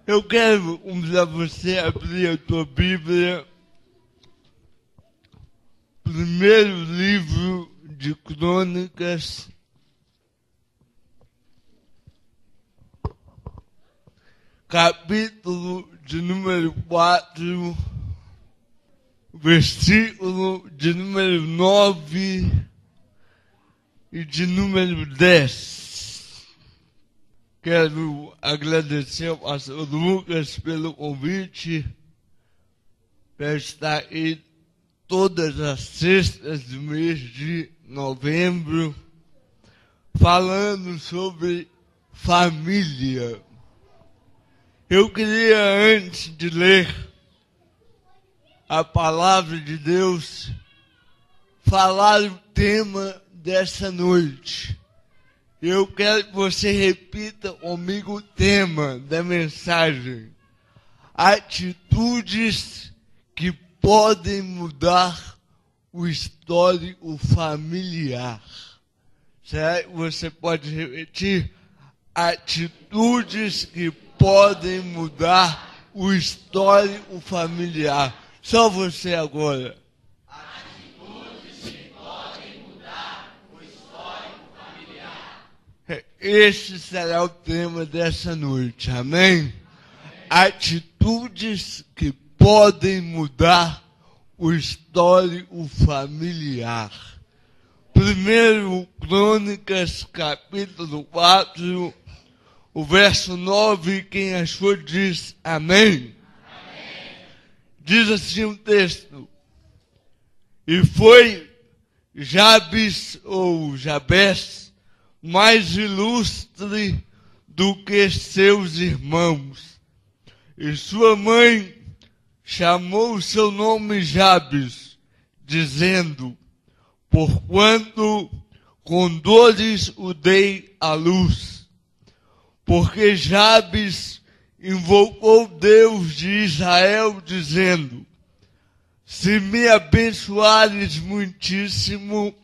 Eu quero convidar você a abrir a tua Bíblia. Primeiro livro de Crônicas, capítulo de número 4, versículo de número 9 e de número 10. Quero agradecer ao pastor Lucas pelo convite para estar aí todas as sextas do mês de novembro, falando sobre família. Eu queria, antes de ler a palavra de Deus, falar o tema dessa noite. Eu quero que você repita comigo o tema da mensagem: atitudes que podem mudar o histórico familiar. Será que você pode repetir? Atitudes que podem mudar o histórico familiar. Só você agora. Atitudes que podem mudar o histórico familiar. Esse será o tema dessa noite, amém? Atitudes que podem mudar o histórico familiar. Primeiro Crônicas, capítulo 4, o verso 9, quem achou diz amém. Amém. Diz assim o texto: e foi Jabes ou Jabes mais ilustre do que seus irmãos, e sua mãe chamou o seu nome Jabes, dizendo: porquanto com dores o dei à luz. Porque Jabes invocou Deus de Israel, dizendo: se me abençoares muitíssimo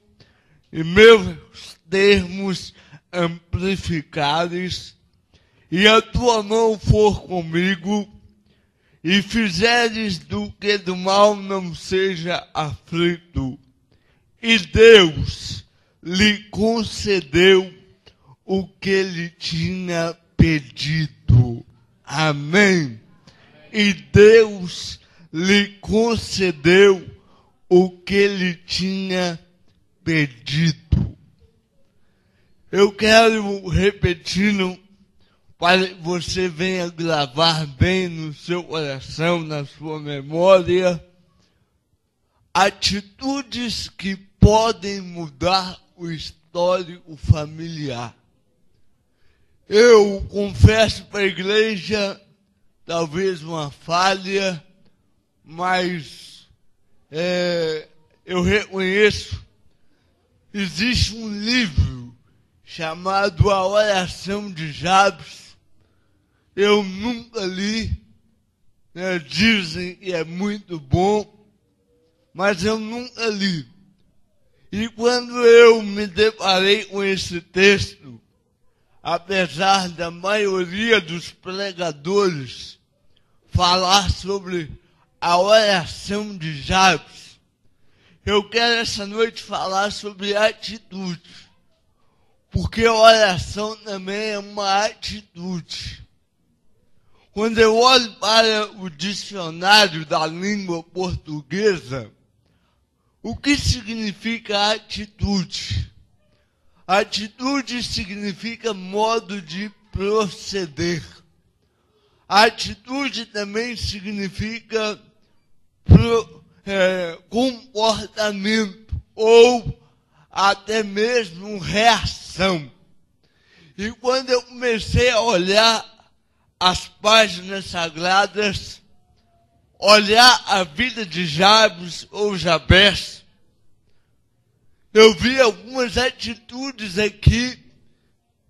e meus termos amplificares, e a tua mão for comigo, e fizeres do que do mal não seja aflito. E Deus lhe concedeu o que lhe tinha pedido. Amém. E Deus lhe concedeu o que lhe tinha pedido. Eu quero repetindo, para que você venha gravar bem no seu coração, na sua memória, atitudes que podem mudar o histórico familiar. Eu confesso para a igreja, talvez uma falha, mas eu reconheço, existe um livro chamado A Oração de Jabes. Eu nunca li, dizem que é muito bom, mas eu nunca li. E quando eu me deparei com esse texto, apesar da maioria dos pregadores falar sobre a oração de Jabes, eu quero essa noite falar sobre atitude, porque a oração também é uma atitude. Quando eu olho para o dicionário da língua portuguesa, o que significa atitude? Atitude significa modo de proceder. Atitude também significa comportamento ou até mesmo reação. E quando eu comecei a olhar as páginas sagradas, olhar a vida de Jabes ou Jabes, eu vi algumas atitudes aqui.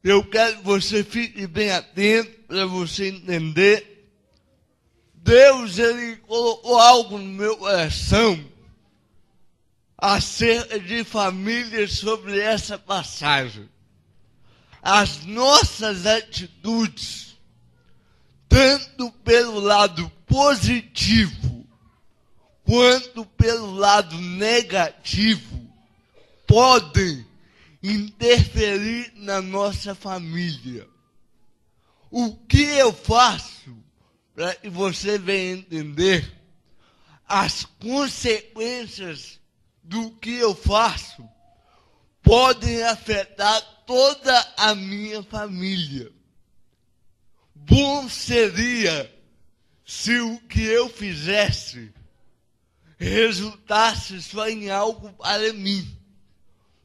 Eu quero que você fique bem atento para você entender. Deus, ele colocou algo no meu coração acerca de família sobre essa passagem. As nossas atitudes tanto pelo lado positivo quanto pelo lado negativo, podem interferir na nossa família. O que eu faço, para que você venha entender, as consequências do que eu faço podem afetar toda a minha família. Bom seria se o que eu fizesse resultasse só em algo para mim.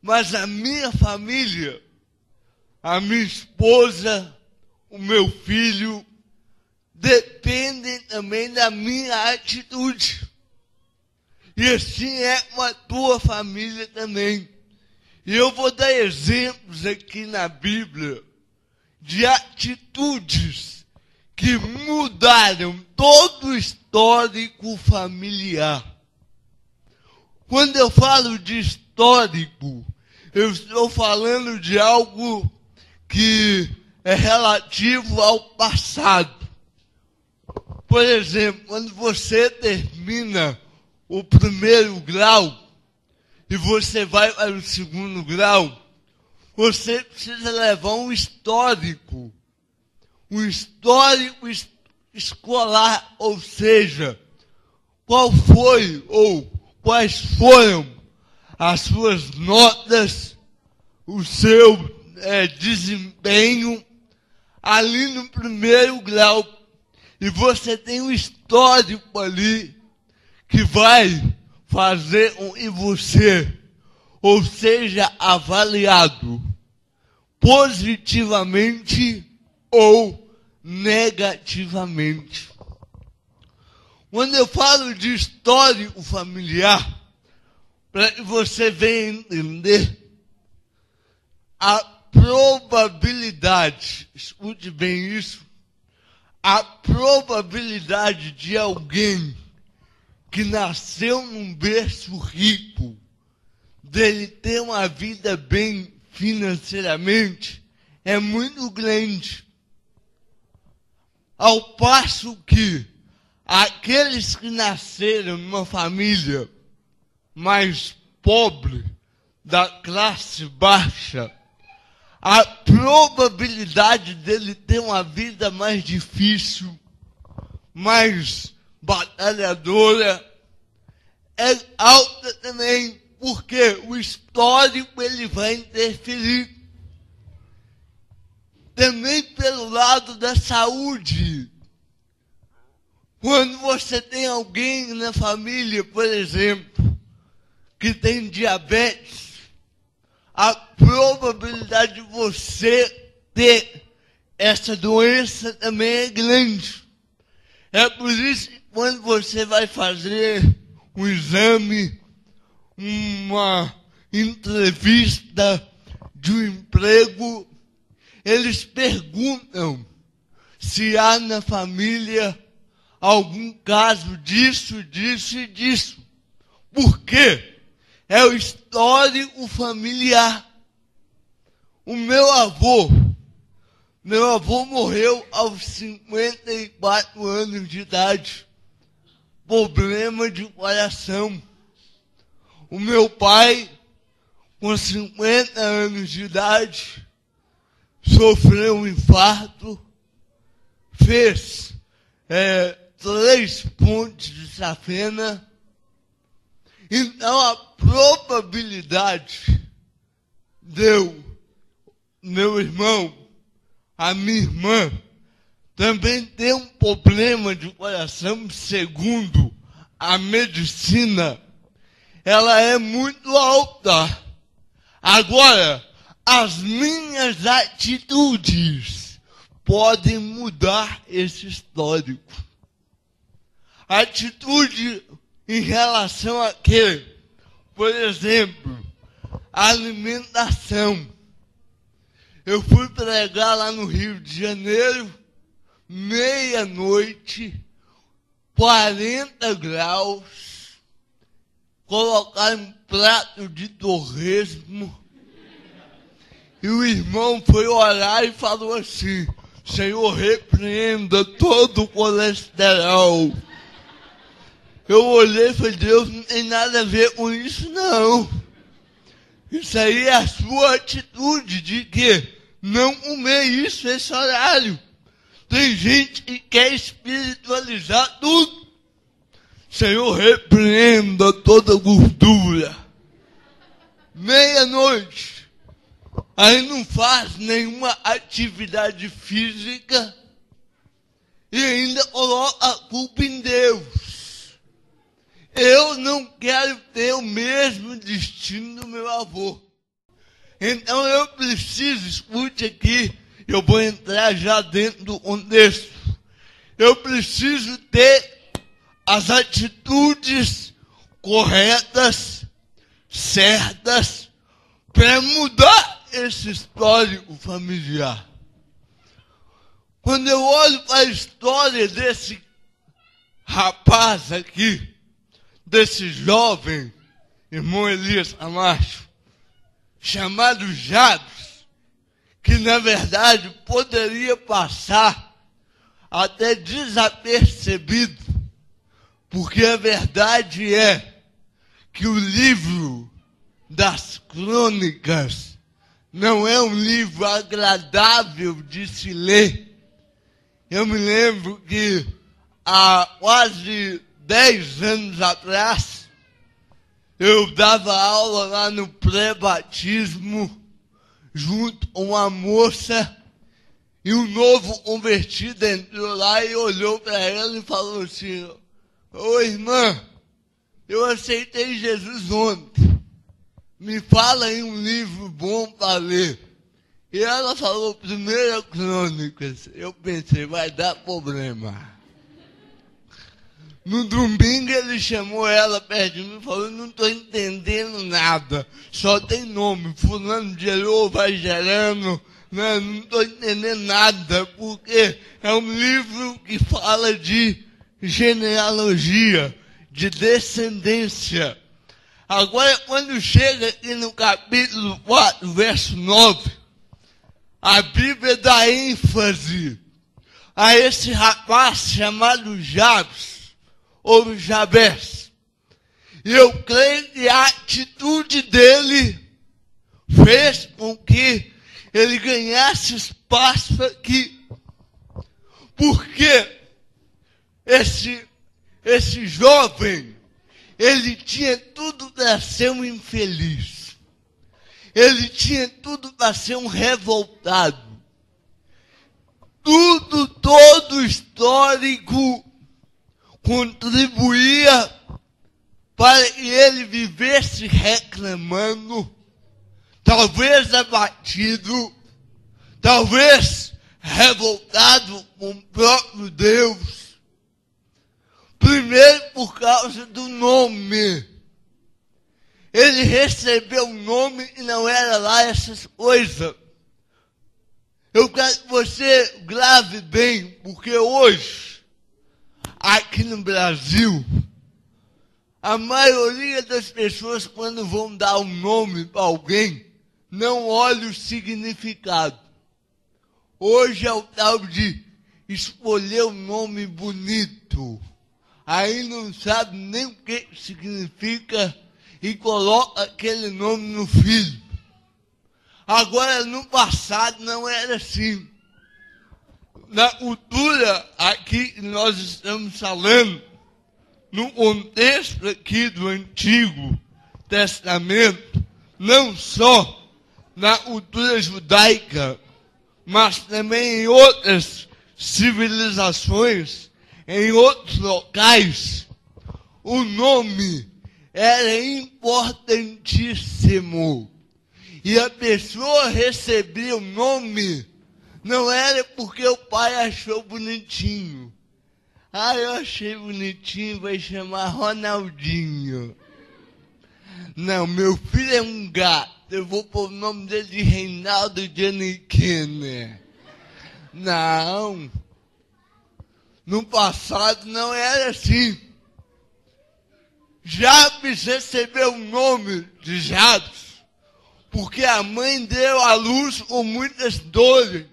Mas a minha família, a minha esposa, o meu filho, dependem também da minha atitude. E assim é com a tua família também. E eu vou dar exemplos aqui na Bíblia de atitudes que mudaram todo o histórico familiar. Quando eu falo de histórico, eu estou falando de algo que é relativo ao passado. Por exemplo, quando você termina o primeiro grau e você vai para o segundo grau, você precisa levar um histórico escolar, ou seja, qual foi ou quais foram as suas notas, o seu desempenho ali no primeiro grau. E você tem um histórico ali que vai fazer com que você, ou seja, avaliado positivamente ou negativamente. Quando eu falo de histórico familiar, para que você venha entender, a probabilidade, escute bem isso, a probabilidade de alguém que nasceu num berço rico, dele ter uma vida bem financeiramente, é muito grande. Ao passo que aqueles que nasceram numa família mais pobre, da classe baixa, a probabilidade dele ter uma vida mais difícil, mais batalhadora, é alta também, porque o histórico ele vai interferir. Também pelo lado da saúde. Quando você tem alguém na família, por exemplo, que tem diabetes, a probabilidade de você ter essa doença também é grande. É por isso que quando você vai fazer um exame, uma entrevista de um emprego, eles perguntam se há na família algum caso disso, disso e disso. Por quê? É o histórico familiar. O meu avô morreu aos 54 anos de idade. Problema de coração. O meu pai, com 50 anos de idade, sofreu um infarto, fez 3 pontes de safena. Então a probabilidade deu, meu irmão, a minha irmã, também ter um problema de coração, segundo a medicina, ela é muito alta. Agora, as minhas atitudes podem mudar esse histórico. Atitude em relação a quê? Por exemplo, alimentação. Eu fui pregar lá no Rio de Janeiro, meia-noite, 40 graus, colocaram um prato de torresmo, e o irmão foi orar e falou assim: Senhor, repreenda todo o colesterol. Eu olhei e falei, Deus, não tem nada a ver com isso, não. Isso aí é a sua atitude de que não comer isso esse horário. Tem gente que quer espiritualizar tudo. Senhor, repreenda toda gordura. Meia-noite. Aí não faz nenhuma atividade física e ainda coloca a culpa em Deus. Eu não quero ter o mesmo destino do meu avô. Então eu preciso, escute aqui, eu vou entrar já dentro do contexto. Eu preciso ter as atitudes corretas, certas, para mudar esse histórico familiar. Quando eu olho para a história desse rapaz aqui, desse jovem, irmão Elias Camacho, chamado Jabes, que na verdade poderia passar até desapercebido, porque a verdade é que o livro das crônicas não é um livro agradável de se ler. Eu me lembro que há quase 10 anos atrás, eu dava aula lá no pré-batismo, junto com uma moça, e um novo convertido entrou lá e olhou para ela e falou assim, ô irmã, eu aceitei Jesus ontem, me fala aí um livro bom para ler. E ela falou, 1 Crônicas. Eu pensei, vai dar problema. No domingo ele chamou ela perto de mim e falou, não estou entendendo nada, só tem nome, fulano gerou, vai gerando, né? Não estou entendendo nada, porque é um livro que fala de genealogia, de descendência. Agora, quando chega aqui no capítulo 4, verso 9, a Bíblia dá ênfase a esse rapaz chamado Jabes, ou Jabes. E eu creio que a atitude dele fez com que ele ganhasse espaço aqui. Porque esse jovem, ele tinha tudo para ser um infeliz. Ele tinha tudo para ser um revoltado. Todo histórico contribuía para que ele vivesse reclamando, talvez abatido, talvez revoltado com o próprio Deus. Primeiro por causa do nome. Ele recebeu um nome e não era lá essas coisas. Eu quero que você grave bem, porque hoje, aqui no Brasil, a maioria das pessoas, quando vão dar um nome para alguém, não olha o significado. Hoje é o tal de escolher um nome bonito. Aí não sabe nem o que significa e coloca aquele nome no filho. Agora, no passado, não era assim. Na cultura aqui que nós estamos falando, no contexto aqui do Antigo Testamento, não só na cultura judaica, mas também em outras civilizações, em outros locais, o nome era importantíssimo. E a pessoa recebia o nome, não era porque o pai achou bonitinho. Ah, eu achei bonitinho, vai chamar Ronaldinho. Não, meu filho é um gato, eu vou pôr o nome dele de Reinaldo Giannichini. Não. No passado não era assim. Jabes recebeu o nome de Jabes porque a mãe deu à luz com muitas dores.